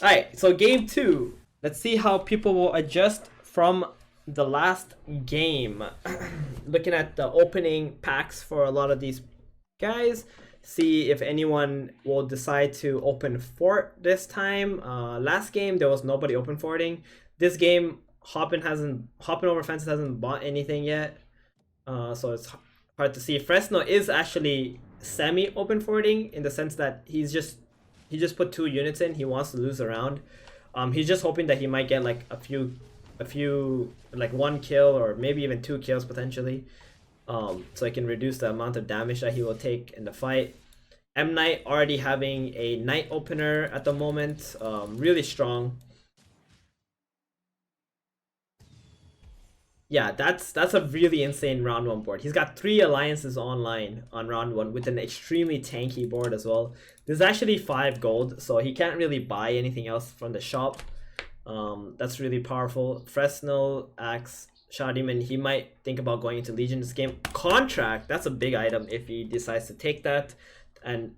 Alright, so game 2. Let's see how people will adjust from the last game. Looking at the opening packs for a lot of these guys. See if anyone will decide to open fort this time. Last game there was nobody open forting. This game hopping over fences hasn't bought anything yet. So it's hard to see. Fresnel is actually semi open forting in the sense that he just put 2 units in. He wants to lose a round. He's just hoping that he might get like a few like 1 kill or maybe even 2 kills potentially. So he can reduce the amount of damage that he will take in the fight. Mnight already having a Knight opener at the moment, really strong. Yeah, that's a really insane round 1 board. He's got 3 alliances online on round 1 with an extremely tanky board as well. There's actually 5 gold, so he can't really buy anything else from the shop. That's really powerful. Fresnel, Axe, Shadow Demon, he might think about going into Legion this game. Contract, that's a big item if he decides to take that. And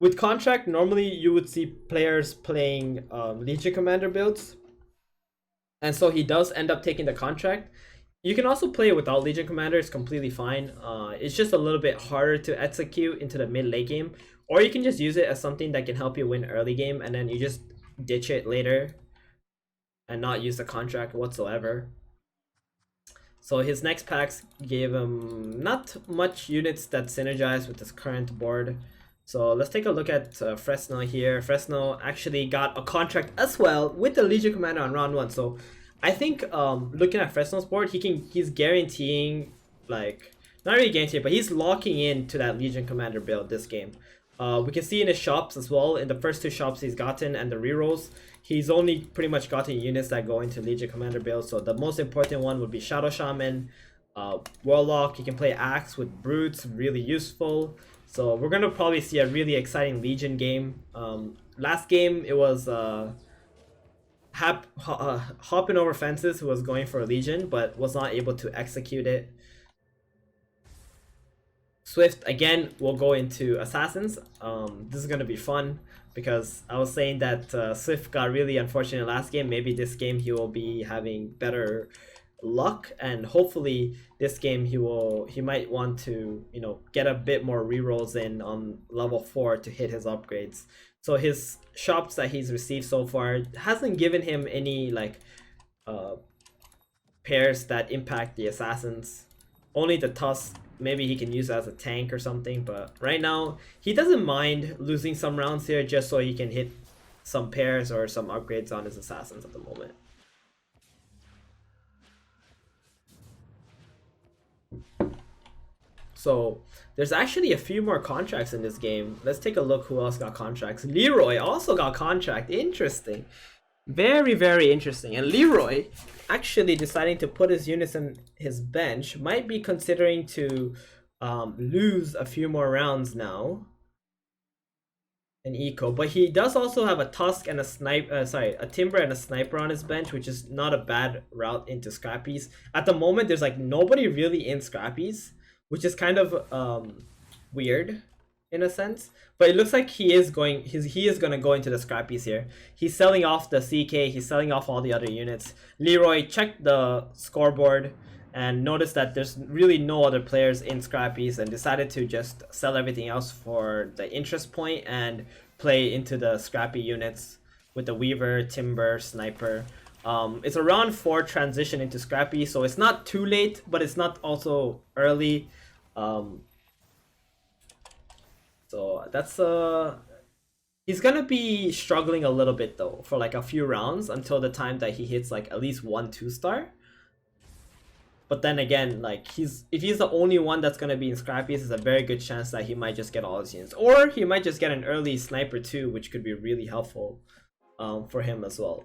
with Contract, normally you would see players playing Legion Commander builds. And so he does end up taking the Contract. You can also play without Legion Commander, it's completely fine. It's just a little bit harder to execute into the mid-late game. Or you can just use it as something that can help you win early game and then you just ditch it later and not use the Contract whatsoever. So his next packs gave him not much units that synergize with his current board. So let's take a look at Fresnel here. Fresnel actually got a Contract as well with the Legion Commander on round 1. So I think looking at Fresnel's board, he's guaranteeing, like, not really guaranteeing, but he's locking in to that Legion Commander build this game. We can see in his shops as well, in the first 2 shops he's gotten and the rerolls, he's only pretty much gotten units that go into Legion Commander build. So the most important one would be Shadow Shaman, Warlock. He can play Axe with Brutes, really useful. So we're gonna probably see a really exciting Legion game. Last game it was hopping over fences who was going for a Legion but was not able to execute it. Swift again will go into Assassins. This is gonna be fun because I was saying that Swift got really unfortunate last game. Maybe this game he will be having better luck, and hopefully this game he might want to, you know, get a bit more rerolls in on level 4 to hit his upgrades. So his shops that he's received so far hasn't given him any like pairs that impact the Assassins. Only the Tusk, maybe he can use it as a tank or something, but right now he doesn't mind losing some rounds here just so he can hit some pairs or some upgrades on his Assassins at the moment. So there's actually a few more contracts in this game. Let's take a look who else got contracts. Leeroy also got contract. Interesting. Very, very interesting. And Leeroy actually deciding to put his units in his bench, might be considering to lose a few more rounds now in eco. But he does also have a Tusk and a Timber and a Sniper on his bench, which is not a bad route into Scrappies. At the moment, there's like nobody really in Scrappies, which is kind of weird in a sense. But it looks like he is going to go into the Scrappies here. He's selling off the CK, he's selling off all the other units. Leeroy checked the scoreboard and noticed that there's really no other players in Scrappies and decided to just sell everything else for the interest point and play into the Scrappy units with the Weaver, Timber, Sniper. It's a round 4 transition into Scrappy, so it's not too late, but it's not also early. So that's he's gonna be struggling a little bit though for like a few rounds until the time that he hits like at least 1 2-star. But then again, like if he's the only one that's gonna be in Scrappies, there's a very good chance that he might just get all his units, or he might just get an early Sniper too, which could be really helpful for him as well.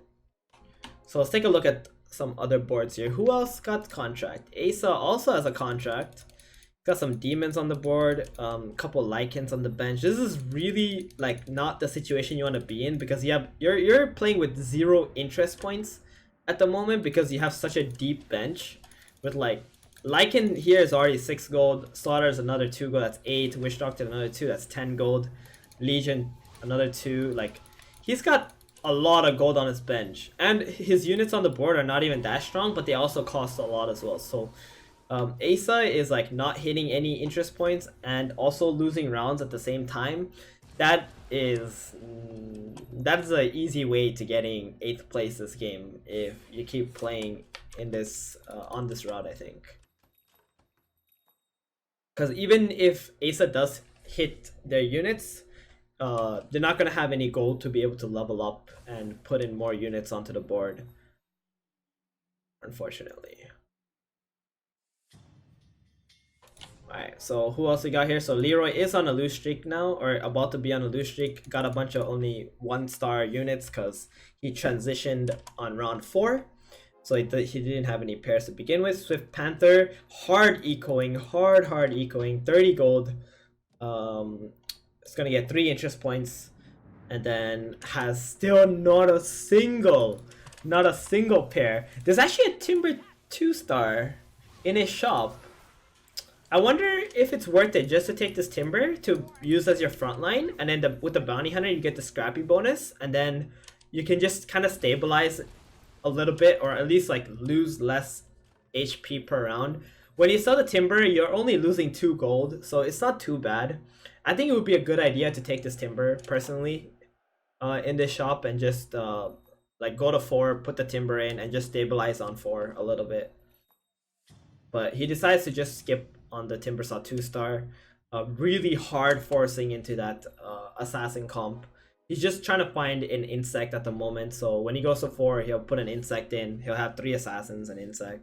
So let's take a look at some other boards here. Who else got contract? EISA also has a contract. Got some demons on the board, couple Lycans on the bench. This is really like not the situation you want to be in because you're playing with 0 interest points at the moment because you have such a deep bench. With like Lycan here is already 6 gold, Slaughter is another 2 gold, that's 8, Witch Doctor another 2, that's 10 gold, Legion another 2. Like he's got a lot of gold on his bench, and his units on the board are not even that strong, but they also cost a lot as well. So EISA is like not hitting any interest points and also losing rounds at the same time. That is an easy way to getting 8th place this game if you keep playing in this on this route, I think. Because even if EISA does hit their units, they're not gonna have any gold to be able to level up and put in more units onto the board, unfortunately. Alright, so who else we got here? So Leeroy is on a lose streak now, or about to be on a lose streak. Got a bunch of only 1-star units because he transitioned on round 4. So he didn't have any pairs to begin with. Swift Panther, hard ecoing, hard ecoing, 30 gold. It's gonna get 3 interest points, and then has still not a single pair. There's actually a Timber 2-star in his shop. I wonder if it's worth it just to take this Timber to use as your front line, and then with the Bounty Hunter you get the Scrappy bonus, and then you can just kind of stabilize a little bit, or at least like lose less HP per round. When you sell the Timber, you're only losing 2 gold, so it's not too bad. I think it would be a good idea to take this Timber personally in this shop and just like go to 4, put the Timber in, and just stabilize on 4 a little bit. But he decides to just skip on the Timbersaw 2-star, really hard forcing into that assassin comp. He's just trying to find an insect at the moment, so when he goes to 4, he'll put an insect in. He'll have 3 assassins and insect.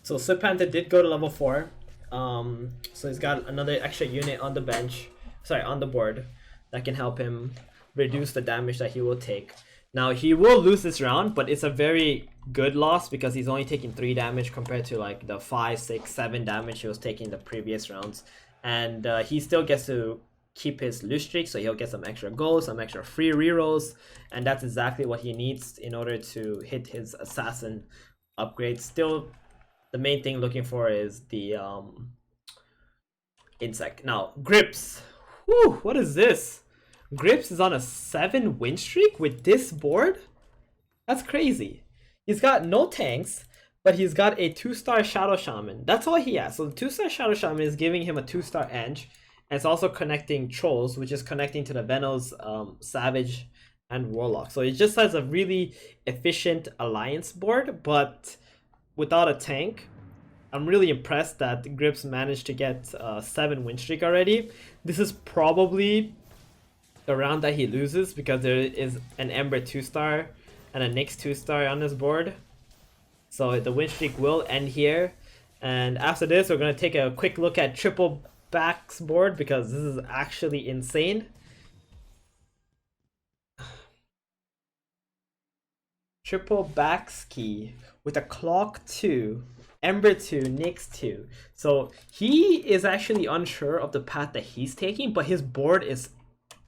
So Swift Panther did go to level 4. So he's got another extra unit on the bench, sorry, on the board, that can help him reduce the damage that he will take. Now he will lose this round, but it's a very good loss because he's only taking 3 damage compared to like the 5, 6, 7 damage he was taking the previous rounds. And he still gets to keep his loose streak, so he'll get some extra gold, some extra free rerolls, and that's exactly what he needs in order to hit his assassin upgrade. Still, the main thing looking for is the insect. Now, GripZ. Whew, what is this? GripZ is on a 7 win streak with this board? That's crazy. He's got no tanks, but he's got a 2-star Shadow Shaman. That's all he has. So the 2-star Shadow Shaman is giving him a 2-star edge. And it's also connecting Trolls, which is connecting to the Venos, Savage, and Warlock. So it just has a really efficient alliance board, but without a tank. I'm really impressed that GripZ managed to get a 7 win streak already. This is probably the round that he loses because there is an Ember 2-star and a Nyx 2-star on his board. So the win streak will end here. And after this, we're going to take a quick look at Triple Back's board because this is actually insane. Triple backski with a Clock 2, Ember 2, Nyx 2. So he is actually unsure of the path that he's taking, but his board is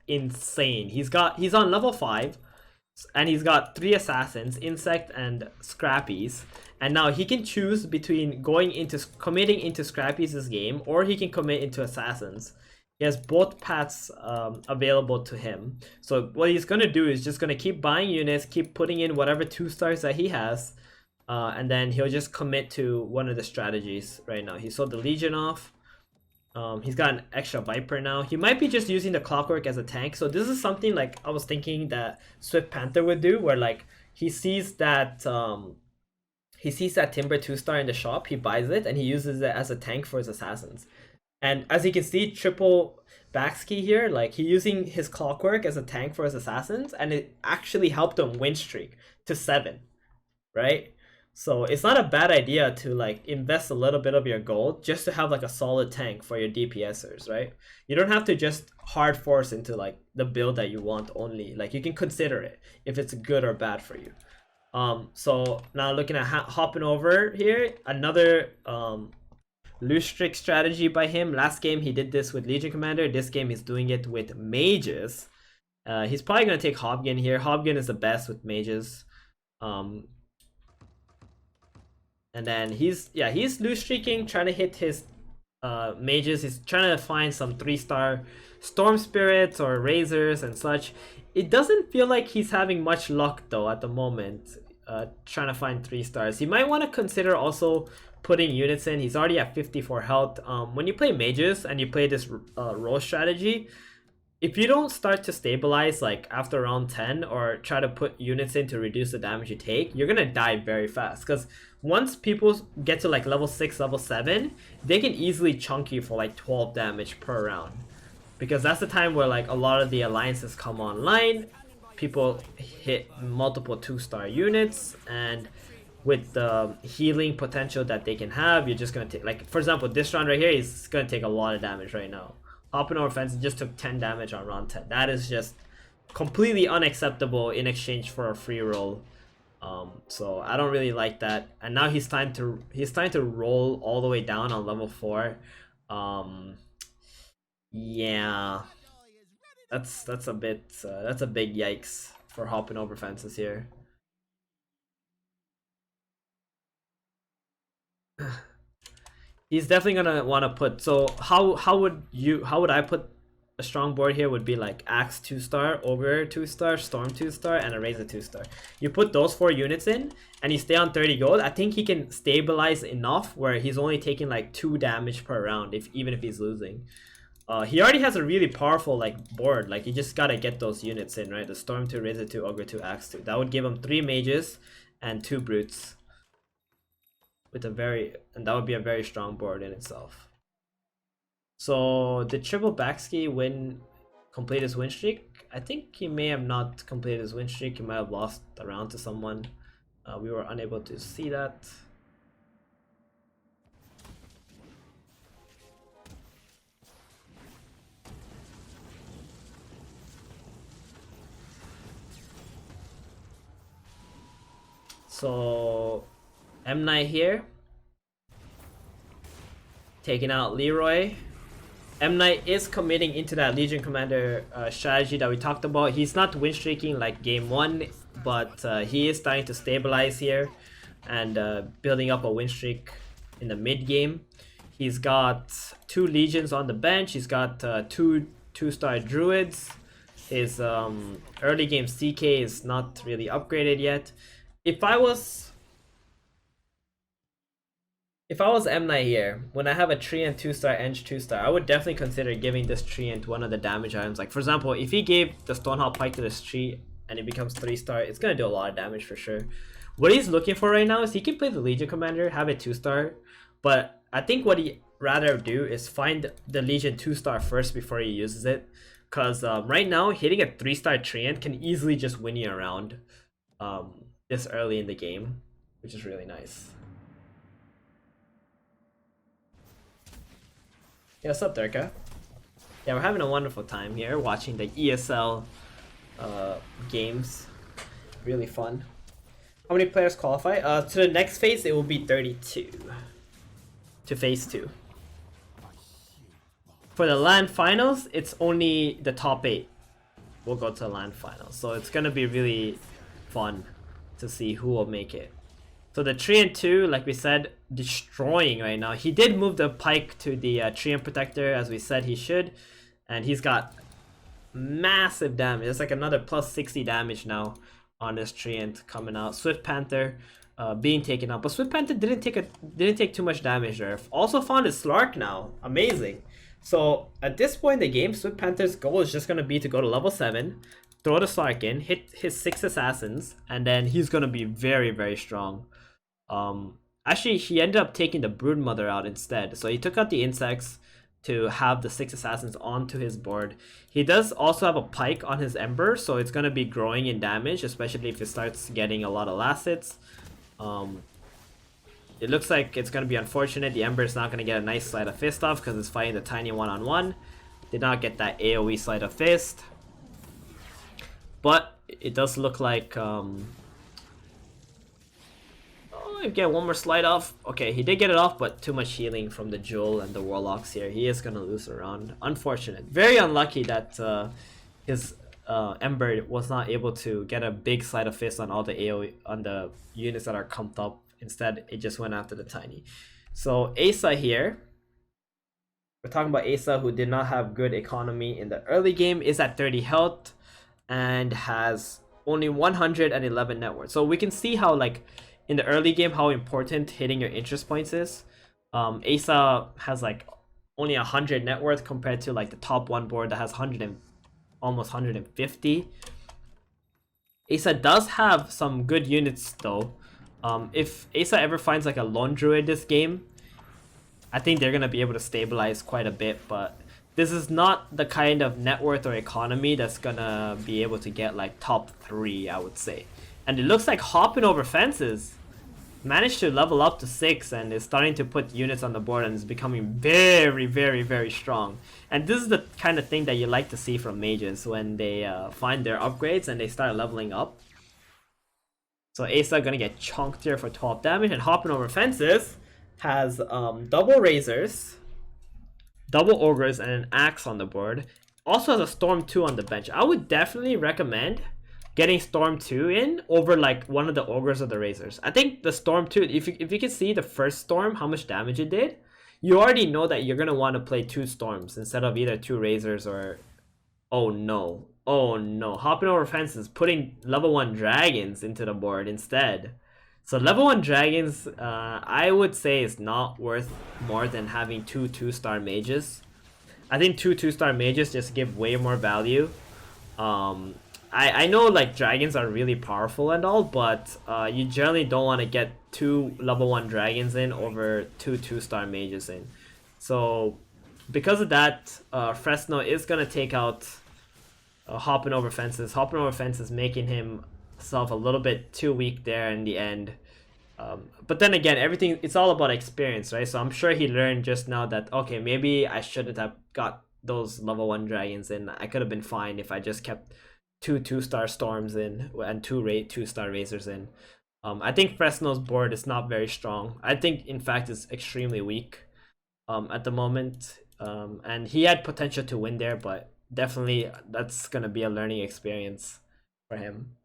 insane. He's on level 5, and he's got 3 assassins, insect and scrappies. And now he can choose between committing into scrappies this game, or he can commit into assassins. He has both paths available to him. So what he's going to do is just going to keep buying units, keep putting in whatever 2-stars that he has, and then he'll just commit to one of the strategies right now. He sold the Legion off. He's got an extra Viper now. He might be just using the Clockwork as a tank. So this is something like I was thinking that Swift Panther would do, where like he sees that Timber 2-star in the shop, he buys it, and he uses it as a tank for his assassins. And as you can see, Triple Backski here, like he's using his Clockwork as a tank for his assassins, and it actually helped him win streak to 7, right? So it's not a bad idea to like invest a little bit of your gold just to have like a solid tank for your DPSers, right? You don't have to just hard force into like the build that you want only. Like you can consider it if it's good or bad for you. So now looking at hopping over here, another loose streak strategy by him. Last game he did this with Legion Commander. This game he's doing it with mages. He's probably gonna take Hobgin here. Hobgin is the best with mages. And then he's loose streaking, trying to hit his mages. He's trying to find some 3-star storm spirits or razors and such. It doesn't feel like he's having much luck though at the moment. Trying to find 3 stars. He might want to consider also putting units in. He's already at 54 health. When you play mages and you play this roll strategy, if you don't start to stabilize like after round 10 or try to put units in to reduce the damage you take, you're gonna die very fast. Because once people get to like level 6, level 7, they can easily chunk you for like 12 damage per round. Because that's the time where like a lot of the alliances come online. People hit multiple 2-star units, and with the healing potential that they can have, you're just gonna take, like for example this round right here, he's gonna take a lot of damage right now. Hopping over fence just took 10 damage on round 10. That is just completely unacceptable in exchange for a free roll. So I don't really like that. And now he's time to roll all the way down on level 4. Yeah, that's a bit that's a big yikes for hopping over fences here. He's definitely gonna want to put, so how would I put a strong board here? Would be like Axe 2-star, Ogre 2-star, Storm 2-star, and a Razor 2-star. You put those 4 units in and you stay on 30 gold. I think he can stabilize enough where he's only taking like 2 damage per round, even if he's losing. He already has a really powerful like board. Like you just gotta get those units in, right? The Storm 2, Razor 2, Ogre 2, Axe 2. That would give him 3 mages and 2 brutes. And that would be a very strong board in itself. So did triple backski complete his win streak? I think he may have not completed his win streak. He might have lost a round to someone. We were unable to see that. So Mnight here, taking out leeeroy. Mnight is committing into that Legion Commander strategy that we talked about. He's not win streaking like game 1, but he is starting to stabilize here and building up a win streak in the mid game. He's got 2 Legions on the bench. He's got 2 2-star Druids. His early game CK is not really upgraded yet. If I was Mnight here, when I have a Treant 2-star, Eng 2-star, I would definitely consider giving this Treant one of the damage items. Like for example, if he gave the Stonehall Pike to this tree and it becomes 3-star, it's gonna do a lot of damage for sure. What he's looking for right now is he can play the Legion Commander, have it 2-star, but I think what he rather do is find the Legion 2-star first before he uses it. Because right now, hitting a 3-star Treant can easily just win you around this early in the game, which is really nice. Yeah, what's up, Durka? Yeah, we're having a wonderful time here watching the ESL games. Really fun. How many players qualify? To the next phase, it will be 32. To phase 2. For the LAN finals, it's only the top 8 will go to the LAN finals. So it's gonna be really fun to see who will make it. So the Treant 2, like we said, destroying right now. He did move the Pike to the Treant Protector as we said he should. And he's got massive damage. It's like another plus 60 damage now on this Treant coming out. Swift Panther being taken out. But Swift Panther didn't take too much damage there. Also found his Slark now. Amazing. So at this point in the game, Swift Panther's goal is just going to be to go to level 7. Throw the Slark in, hit his 6 assassins, and then he's gonna be very, very strong. Actually, he ended up taking the Broodmother out instead. So he took out the insects to have the 6 assassins onto his board. He does also have a Pike on his Ember, so it's gonna be growing in damage, especially if it starts getting a lot of last hits. It looks like it's gonna be unfortunate. The Ember is not gonna get a nice Sleight of Fist off because it's fighting the tiny one-on-one. Did not get that AoE Sleight of Fist. But it does look like oh, get one more slide off. Okay, he did get it off, but too much healing from the Jewel and the Warlocks here. He is gonna lose a round. Unfortunate. Very unlucky that his Ember was not able to get a big sleight of fist on all the AoE on the units that are comped up. Instead, it just went after the tiny. So EISA here, we're talking about EISA, who did not have good economy in the early game, is at 30 health and has only 111 net worth. So we can see how, like, in the early game, how important hitting your interest points is. EISA has like only 100 net worth compared to like the top one board that has 100 and almost 150. EISA does have some good units though. If EISA ever finds like a lone druid this game, I think they're gonna be able to stabilize quite a bit, but this is not the kind of net worth or economy that's gonna be able to get like top 3, I would say. And it looks like hopping over fences managed to level up to 6 and is starting to put units on the board and is becoming very, very, very strong. And this is the kind of thing that you like to see from mages when they find their upgrades and they start leveling up. So EISA gonna get chunked here for 12 damage, and hopping over fences has double razors, double ogres, and an axe on the board. Also has a storm 2 on the bench. I would definitely recommend getting Storm 2 in over like one of the ogres or the razors. I think the Storm 2, if you can see the first storm, how much damage it did, you already know that you're gonna want to play 2 storms instead of either 2 razors or... oh no, hopping over fences, putting level 1 dragons into the board instead. So level 1 dragons, I would say is not worth more than having 2 2-star mages. I think 2 2-star mages just give way more value. I know like dragons are really powerful and all, but you generally don't want to get 2 level 1 dragons in over 2 2-star mages in. So because of that, fresnel is going to take out hopping over fences. Hopping over fences making himself a little bit too weak there in the end. But then again, it's all about experience, right? So I'm sure he learned just now that, okay, maybe I shouldn't have got those level 1 dragons in. I could have been fine if I just kept 2 2-star storms in and 2 2-star razors in. I think Fresnel's board is not very strong. I think in fact it's extremely weak at the moment. And he had potential to win there, but definitely that's gonna be a learning experience for him.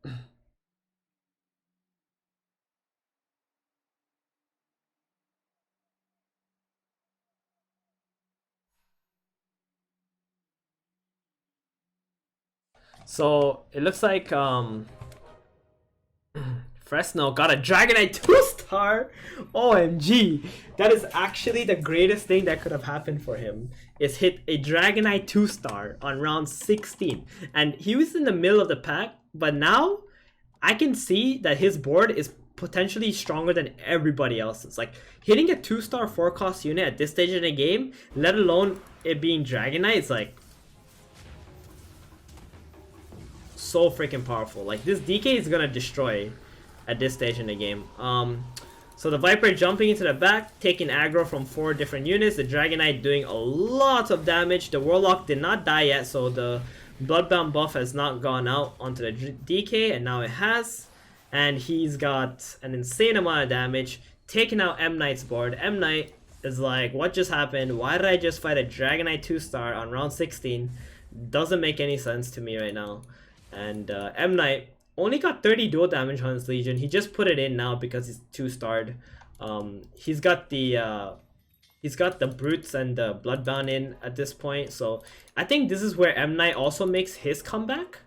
So it looks like Fresnel got a Dragonite 2-star. OMG, that is actually the greatest thing that could have happened for him, is hit a Dragonite 2-star on round 16. And he was in the middle of the pack, but now I can see that his board is potentially stronger than everybody else's. Like, hitting a 2-star 4-cost unit at this stage in the game, let alone it being Dragonite, is like so freaking powerful. Like, this DK is gonna destroy at this stage in the game. So the Viper jumping into the back, taking aggro from 4 different units. The Dragonite doing a lot of damage. The Warlock did not die yet, so the Bloodbound buff has not gone out onto the DK, and now it has. And he's got an insane amount of damage, taking out Mnight's board. Mnight is like, what just happened? Why did I just fight a Dragonite 2-star on round 16? Doesn't make any sense to me right now. And Mnight only got 30 dual damage on his Legion. He just put it in now because he's 2-starred. He's got the Brutes and the Bloodbound in at this point. So I think this is where Mnight also makes his comeback.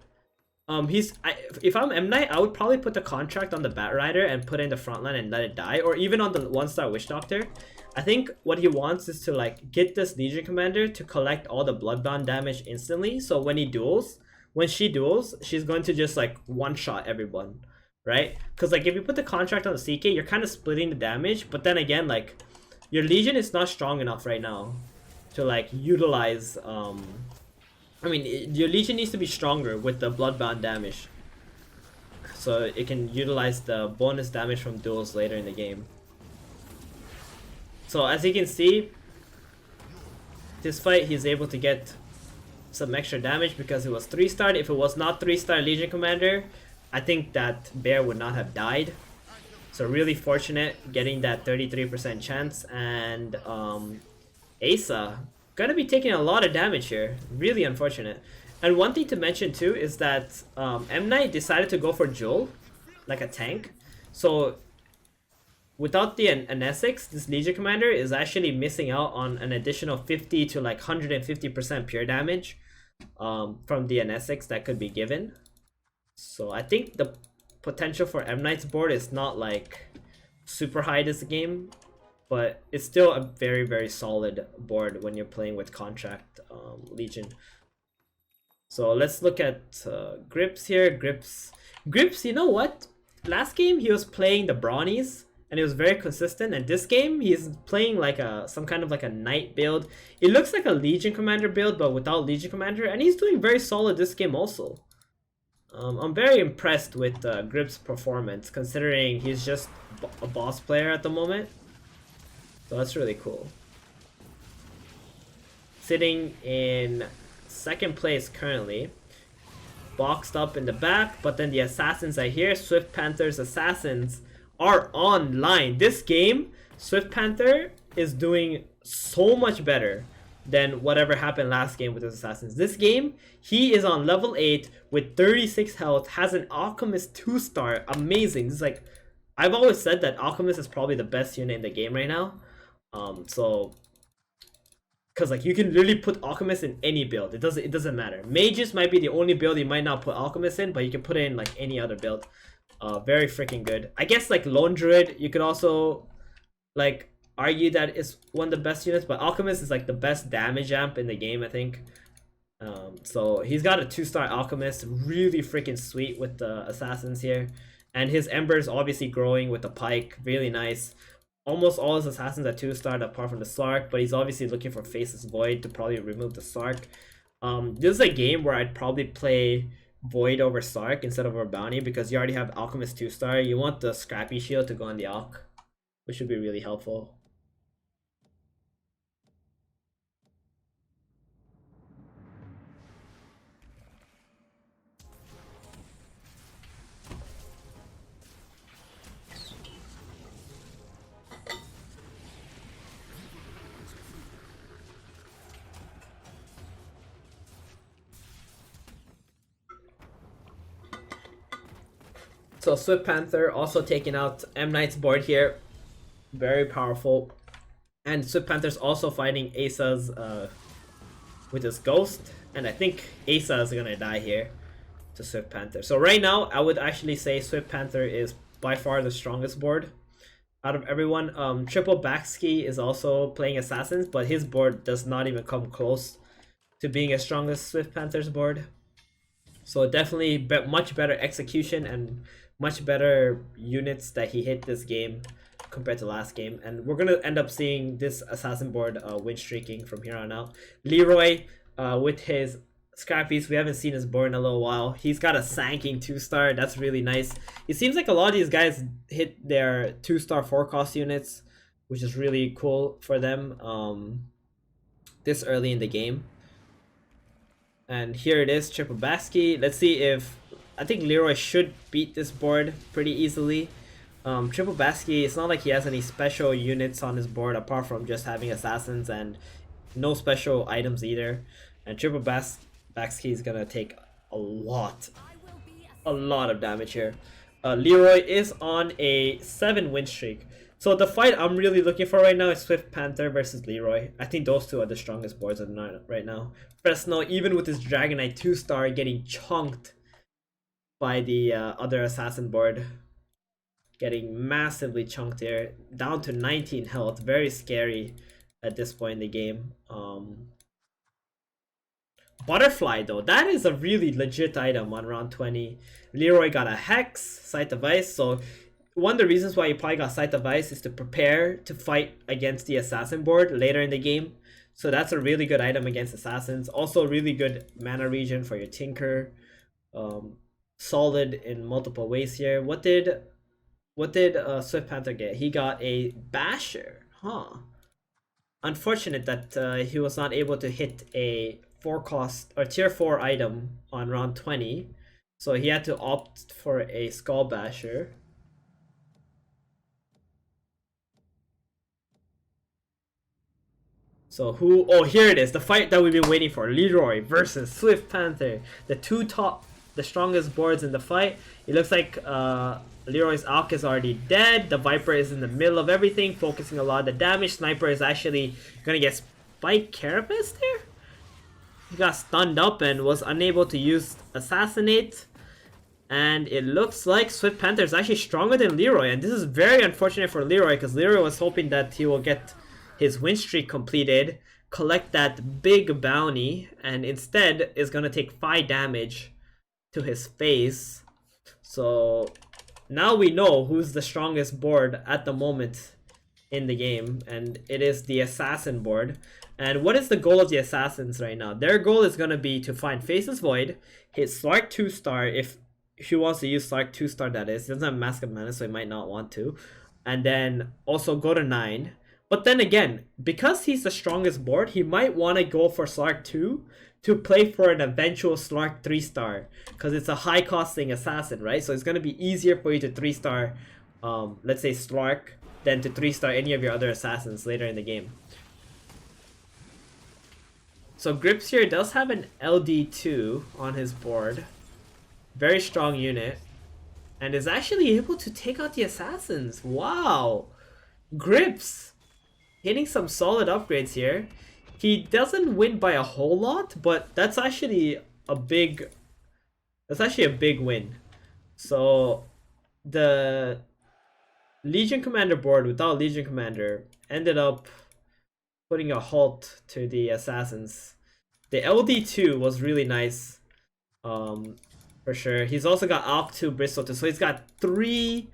If I'm Mnight, I would probably put the contract on the Batrider and put it in the front line and let it die, or even on the 1-star Witch Doctor. I think what he wants is to like get this Legion Commander to collect all the Bloodbound damage instantly. So when she duels, she's going to just like one-shot everyone, right? Because like if you put the contract on the CK, you're kind of splitting the damage, but then again, like your Legion is not strong enough right now to like utilize your Legion needs to be stronger with the Bloodbound damage, so it can utilize the bonus damage from duels later in the game. So as you can see, this fight he's able to get some extra damage because it was 3-starred. If it was not 3-star Legion Commander, I think that bear would not have died. So really fortunate getting that 33% chance. And EISA gonna be taking a lot of damage here. Really unfortunate. And one thing to mention too is that Mnight decided to go for Jewel, like a tank. So without the an Essex, this Legion Commander is actually missing out on an additional 50 to like 150% pure damage from the Essex that could be given. So I think the potential for Mnight's board is not like super high this game, but it's still a very, very solid board when you're playing with Contract Legion. So let's look at GripZ here. GripZ, you know what? Last game he was playing the Brawnies and it was very consistent, and this game he's playing like some kind of like a Knight build. It looks like a Legion Commander build but without Legion Commander, and he's doing very solid this game also. I'm very impressed with GripZ's performance considering he's just a boss player at the moment. So that's really cool. Sitting in second place currently, boxed up in the back, but then the assassins are here. Swift Panther's assassins are online. This game, Swift Panther is doing so much better than whatever happened last game with his assassins. This game, he is on level 8 with 36 health, has an Alchemist 2-star. Amazing. This is like, I've always said that Alchemist is probably the best unit in the game right now. Because like you can literally put Alchemist in any build. It doesn't matter. Mages might be the only build you might not put Alchemist in, but you can put it in like any other build. Very freaking good. I guess like Lone Druid, you could also like argue that it's one of the best units, but Alchemist is like the best damage amp in the game, I think. So he's got a 2-star Alchemist, really freaking sweet with the assassins here, and his Embers obviously growing with the Pike, really nice. Almost all his assassins are 2-star apart from the Sark, but he's obviously looking for Faceless Void to probably remove the Sark. This is a game where I'd probably play Void over Sark instead of over Bounty because you already have Alchemist 2-star. You want the Scrappy Shield to go on the Alch, which would be really helpful. So Swift Panther also taking out Mnight's board here. Very powerful. And Swift Panther's also fighting EISA's with his Ghost. And I think EISA is gonna die here to Swift Panther. So right now, I would actually say Swift Panther is by far the strongest board out of everyone. Triple backski is also playing Assassins, but his board does not even come close to being as strong as Swift Panther's board. So definitely much better execution and much better units that he hit this game compared to last game. And we're going to end up seeing this assassin board win streaking from here on out. Leeroy with his Scrappies, we haven't seen his board in a little while. He's got a Sanking 2-star. That's really nice. It seems like a lot of these guys hit their 2-star 4-cost units, which is really cool for them this early in the game. And here it is, triple backski. Let's see if... I think Leeroy should beat this board pretty easily. Triple backski, it's not like he has any special units on his board apart from just having assassins and no special items either. And triple backski is gonna take a lot of damage here. Leeroy is on a 7 win streak. So the fight I'm really looking for right now is Swift Panther versus Leeroy. I think those two are the strongest boards on the night right now. Fresnel, even with his Dragonite 2-star, getting chunked by the other assassin board. Getting massively chunked here. Down to 19 health. Very scary at this point in the game. Butterfly though, that is a really legit item on round 20. Leeroy got a Hex, Sight of Ice, so one of the reasons why you probably got Sight of Ice is to prepare to fight against the assassin board later in the game. So that's a really good item against assassins. Also really good mana regen for your Tinker. Solid in multiple ways here. What did Swift Panther get? He got a Basher, huh? Unfortunate that he was not able to hit a 4-cost or tier 4 item on round 20, so he had to opt for a Skull Basher. So who? Oh, here it is. The fight that we've been waiting for. Leeroy versus Swift Panther. The strongest boards in the fight. It looks like Leeroy's Alk is already dead. The Viper is in the middle of everything, focusing a lot of the damage. Sniper is actually gonna get Spike Carapace there. He got stunned up and was unable to use Assassinate. And it looks like Swift Panther is actually stronger than Leeroy. And this is very unfortunate for Leeroy because Leeroy was hoping that he will get his win streak completed, collect that big bounty, and instead is going to take 5 damage to his face. So now we know who's the strongest board at the moment in the game, and it is the Assassin board. And what is the goal of the Assassins right now? Their goal is going to be to find Faceless Void, hit Slark 2-star if he wants to use Slark 2-star, that is. He doesn't have Mask of Mana, so he might not want to. And then also go to 9. But then again, because he's the strongest board, he might want to go for Slark 2 to play for an eventual Slark 3-star. Because it's a high costing assassin, right? So it's going to be easier for you to 3-star, let's say Slark, than to 3-star any of your other assassins later in the game. So GripZ here does have an LD2 on his board. Very strong unit. And is actually able to take out the assassins. Wow! GripZ hitting some solid upgrades here. He doesn't win by a whole lot, but that's actually a big win. So the Legion Commander board without Legion Commander ended up putting a halt to the assassins. The LD2 was really nice, for sure. He's also got Alp 2, Bristol 2, so he's got 3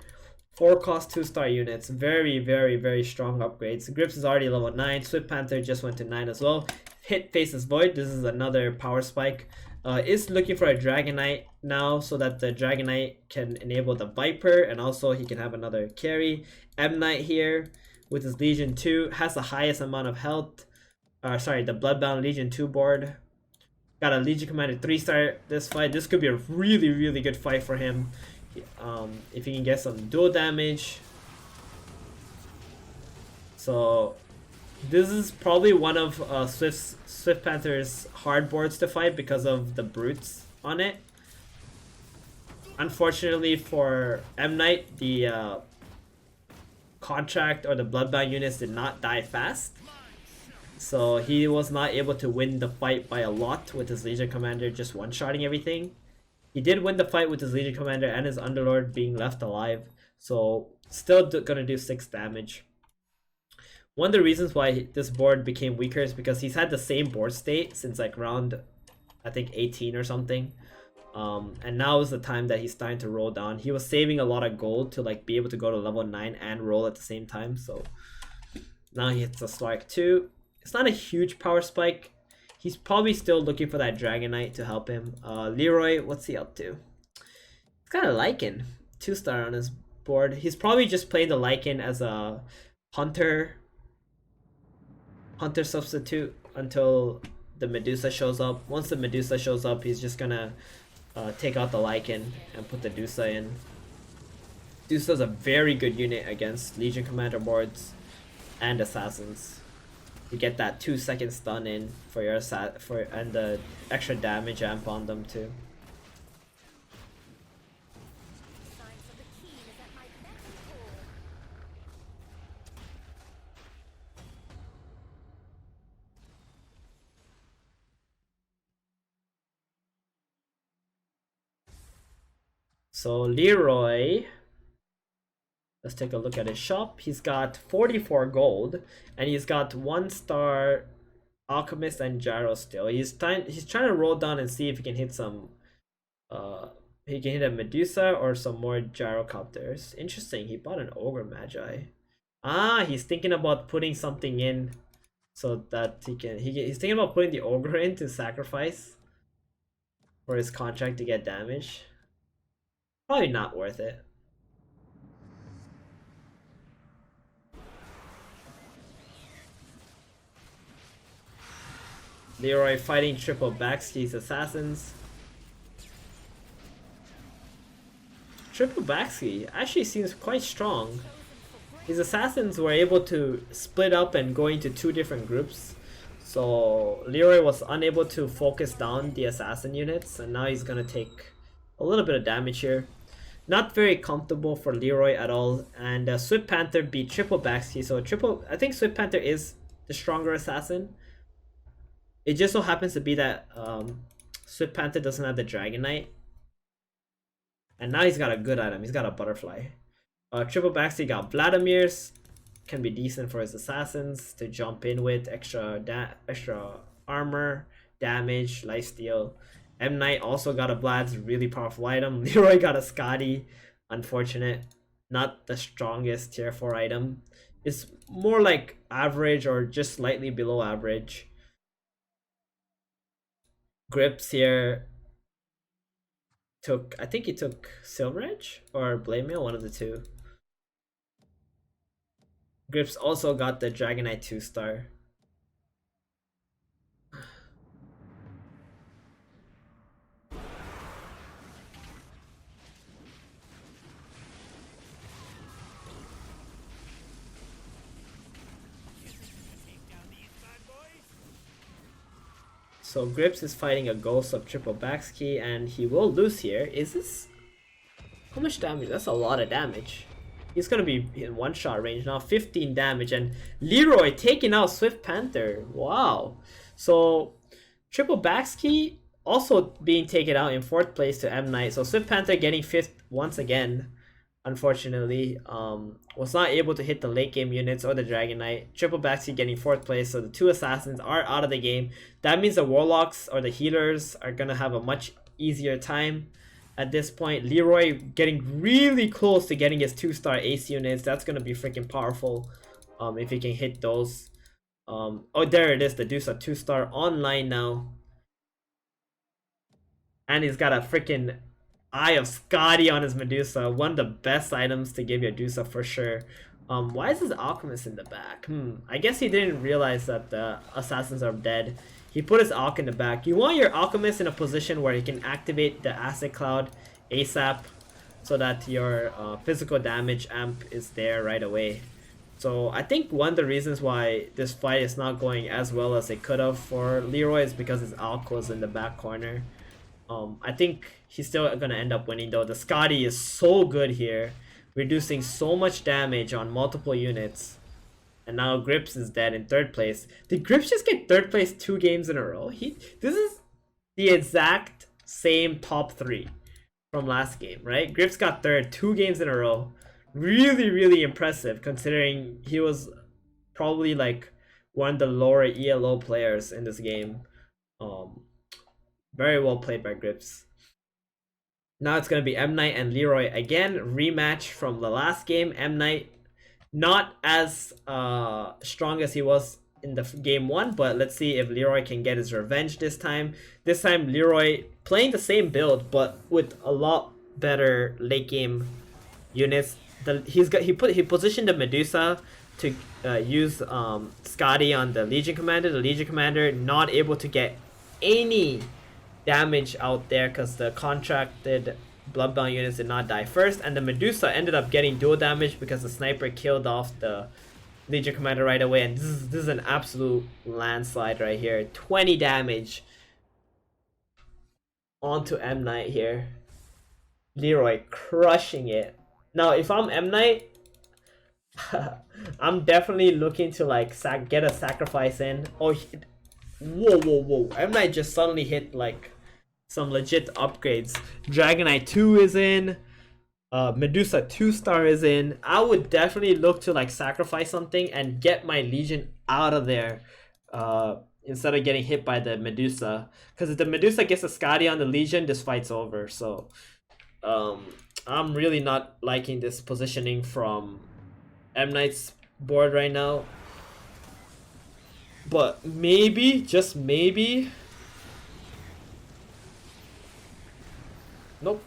4-cost 2-star units. Very, very, very strong upgrades. GripZ is already level 9. Swift Panther just went to 9 as well. Hit Faceless Void. This is another power spike. Is looking for a Dragon Knight now so that the Dragon Knight can enable the Viper, and also he can have another carry. Mnight here with his Legion 2 has the highest amount of health. The Bloodbound Legion 2 board. Got a Legion Commander 3-star this fight. This could be a really, really good fight for him. If he can get some dual damage. So this is probably one of Swift Panther's hard boards to fight because of the brutes on it. Unfortunately for Mnight, the contract or the Bloodbound units did not die fast. So he was not able to win the fight by a lot with his Legion Commander just one-shotting everything. He did win the fight with his Legion Commander and his Underlord being left alive. So still gonna do 6 damage. One of the reasons why this board became weaker is because he's had the same board state since like round, I think 18 or something. And now is the time that he's starting to roll down. He was saving a lot of gold to like be able to go to level 9 and roll at the same time. So now he hits a Slark 2. It's not a huge power spike. He's probably still looking for that Dragon Knight to help him. Leeroy, what's he up to? He's got a Lycan 2-star on his board. He's probably just playing the Lycan as a hunter substitute until the Medusa shows up. Once the Medusa shows up, he's just gonna take out the Lycan and put the Dusa in. Dusa's a very good unit against Legion Commander boards and assassins. You get that 2-second stun in for your and the extra damage amp on them too. So Leeroy, let's take a look at his shop. He's got 44 gold, and he's got 1-star Alchemist and Gyro still. He's trying to roll down and see if he can hit some. He can hit a Medusa or some more Gyrocopters. Interesting. He bought an Ogre Magi. Ah, he's thinking about putting something in, so that he can. He's thinking about putting the Ogre in to sacrifice for his contract to get damage. Probably not worth it. Leeroy fighting triple backski's assassins. Triple backski actually seems quite strong. His assassins were able to split up and go into 2 different groups. So leeeroy was unable to focus down the assassin units, and now he's gonna take a little bit of damage here. Not very comfortable for leeeroy at all. And Swift Panther beat triple backski. So I think Swift Panther is the stronger assassin. It just so happens to be that Swift Panther doesn't have the Dragon Knight. And now he's got a good item. He's got a butterfly. Triple backski got Vladimir's. Can be decent for his assassins to jump in with extra armor, damage, lifesteal. Mnight also got a Vlad's really powerful item. leeeroy got a Scotty. Unfortunate. Not the strongest tier 4 item. It's more like average or just slightly below average. GripZ here I think he took Silver Edge or Blade Mail, one of the two. GripZ also got the Dragon Knight 2-star. So GripZ is fighting a ghost of triple backski, and he will lose here. Is this... How much damage? That's a lot of damage. He's gonna be in one-shot range now. 15 damage, and leeeroy taking out Swift Panther. Wow. So triple backski also being taken out in 4th place to Mnight. So Swift Panther getting 5th once again. Unfortunately, was not able to hit the late game units or the Dragon Knight. Triple backski getting 4th place, so the 2 assassins are out of the game. That means the warlocks or the healers are gonna have a much easier time at this point. leeeroy getting really close to getting his 2-star ace units. That's gonna be freaking powerful if he can hit those. Oh, there it is. The Deuce a 2-star online now, and he's got a freaking Eye of Scotty on his Medusa. One of the best items to give your Medusa for sure. Why is his Alchemist in the back? I guess he didn't realize that the assassins are dead. He put his Alch in the back. You want your Alchemist in a position where he can activate the Acid Cloud ASAP, so that your physical damage amp is there right away. So I think one of the reasons why this fight is not going as well as it could have for leeeroy is because his Alch was in the back corner. I think he's still gonna end up winning though. The Scotty is so good here, reducing so much damage on multiple units. And now GripZ is dead in 3rd place. Did GripZ just get 3rd place 2 games in a row? This is the exact same top 3 from last game, right? GripZ got 3rd 2 games in a row. Really, really impressive considering he was probably like one of the lower ELO players in this game. Very well played by GripZ. Now it's going to be Mnight and leeeroy again. Rematch from the last game. Mnight not as strong as he was in the game 1, but let's see if leeeroy can get his revenge this time. This time leeeroy playing the same build, but with a lot better late game units. He positioned the Medusa to use Scotty on the Legion Commander. The Legion Commander not able to get any damage out there because the contracted Bloodbound units did not die first, and the Medusa ended up getting dual damage because the sniper killed off the Legion Commander right away, and this is an absolute landslide right here. 20 damage onto Mnight here. leeeroy crushing it. Now if I'm Mnight, I'm definitely looking to like get a sacrifice in. Oh, whoa. Mnight just suddenly hit like some legit upgrades. Dragon Knight 2 is in. Medusa 2-star is in. I would definitely look to like sacrifice something and get my Legion out of there instead of getting hit by the Medusa. Because if the Medusa gets a Scotty on the Legion, this fight's over. So I'm really not liking this positioning from Mnight's board right now. But maybe, just maybe... Nope.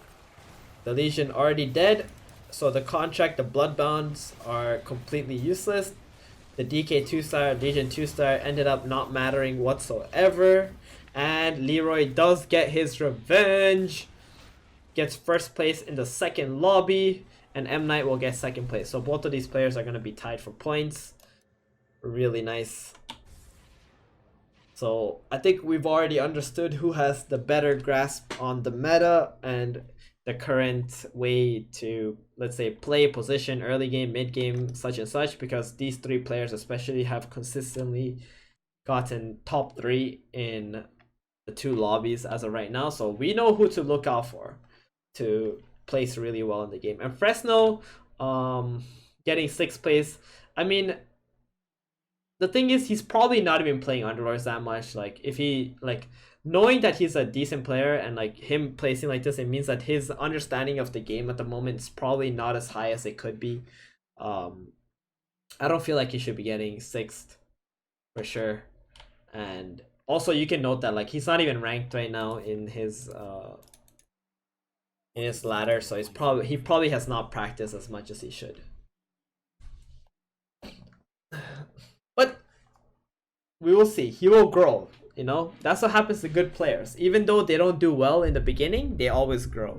The Legion already dead. So the contract, the Bloodbounds are completely useless. The DK 2-star, Legion 2-star ended up not mattering whatsoever. And leeeroy does get his revenge. Gets 1st place in the 2nd lobby. And Mnight will get 2nd place. So both of these players are going to be tied for points. Really nice. So I think we've already understood who has the better grasp on the meta and the current way to, let's say, play position, early game, mid game, such and such, because these three players especially have consistently gotten top 3 in the 2 lobbies as of right now. So we know who to look out for to place really well in the game. And Fresnel getting 6th place, I mean, the thing is, he's probably not even playing Underlords that much. Like, if he, like, knowing that he's a decent player and like him placing like this, it means that his understanding of the game at the moment is probably not as high as it could be. I don't feel like he should be getting 6th for sure. And also, you can note that like he's not even ranked right now in his ladder, so he probably has not practiced as much as he should. But we will see. He will grow. You know, that's what happens to good players. Even though they don't do well in the beginning, they always grow.